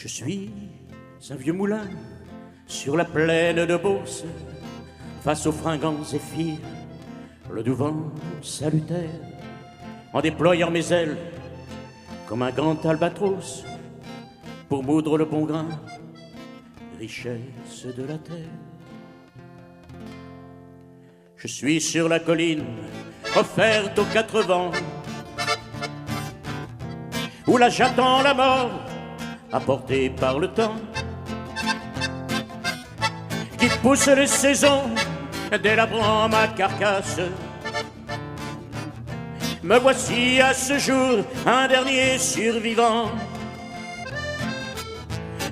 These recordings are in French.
Je suis un vieux moulin sur la plaine de Beauce, face aux fringants zéphyrs, le doux vent salutaire, en déployant mes ailes comme un grand albatros pour moudre le bon grain, richesse de la terre. Je suis sur la colline offerte aux quatre vents, où là j'attends la mort apportée par le temps, qui pousse les saisons délabrant ma carcasse. Me voici à ce jour un dernier survivant,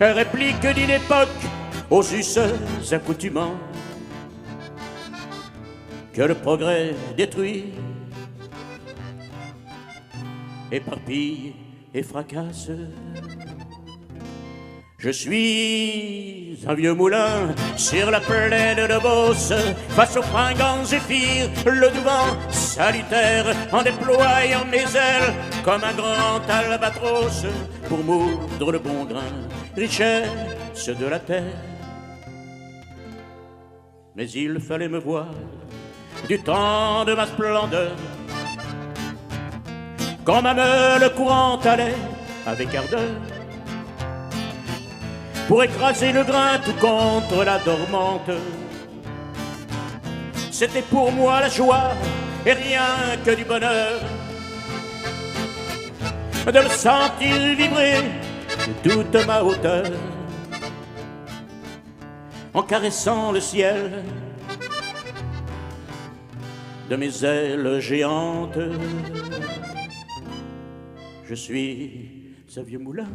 réplique d'une époque aux us accoutumants que le progrès détruit, éparpille et fracasse. Je suis un vieux moulin sur la plaine de Beauce, face aux fringants zéphyrs, le doux vent salutaire, en déployant mes ailes comme un grand albatros pour moudre le bon grain, richesse de la terre. Mais il fallait me voir du temps de ma splendeur, quand ma meule courante allait avec ardeur pour écraser le grain tout contre la dormante. C'était pour moi la joie et rien que du bonheur de le sentir vibrer de toute ma hauteur, en caressant le ciel de mes ailes géantes. Je suis un vieux moulin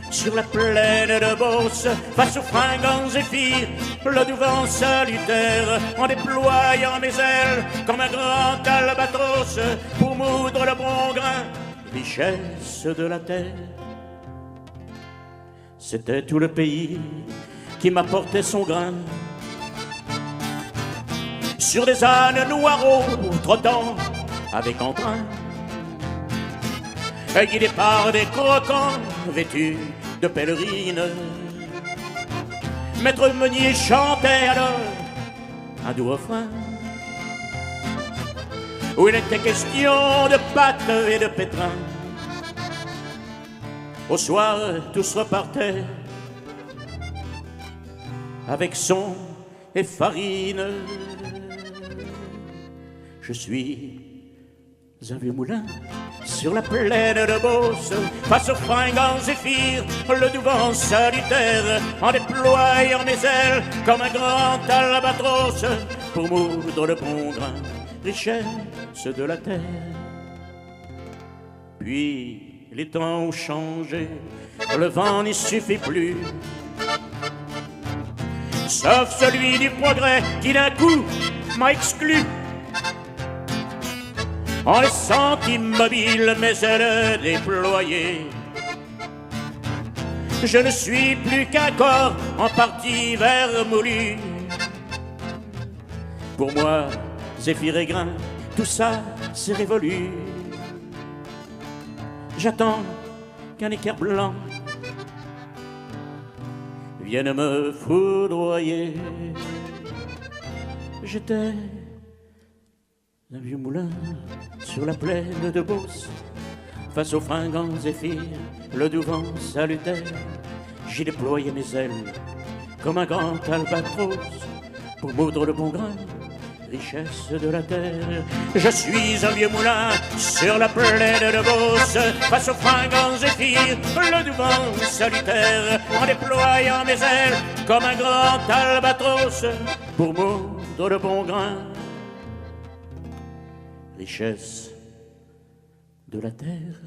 sur la plaine de Beauce, face aux fringants zéphyrs, le doux vent salutaire, en déployant mes ailes comme un grand albatros pour moudre le bon grain, richesse de la terre. C'était tout le pays qui m'apportait son grain, sur des ânes noireaux trottant avec entrain, guidés par des croquants vêtus de pèlerines. Maître meunier chantait alors un doux refrain où il était question de pâtes et de pétrin. Au soir, tous repartaient avec son et farine. Je suis un vieux moulin sur la plaine de Beauce, face aux fringants zéphyrs, le doux vent salutaire, en déployant mes ailes comme un grand albatros pour moudre le bon grain, richesse de la terre. Puis les temps ont changé, le vent n'y suffit plus, sauf celui du progrès qui d'un coup m'a exclu, en laissant immobile mes ailes déployées. Je ne suis plus qu'un corps en partie vermoulu. Pour moi, zéphyr et grain, tout ça c'est révolu. J'attends qu'un éclair blanc vienne me foudroyer. J'étais un vieux moulin sur la plaine de Beauce, face aux fringants zéphyrs, le doux vent salutaire. J'ai déployé mes ailes comme un grand albatros pour moudre le bon grain, richesse de la terre. Je suis un vieux moulin sur la plaine de Beauce, face aux fringants zéphyrs, le doux vent salutaire, en déployant mes ailes comme un grand albatros pour moudre le bon grain, richesse de la terre.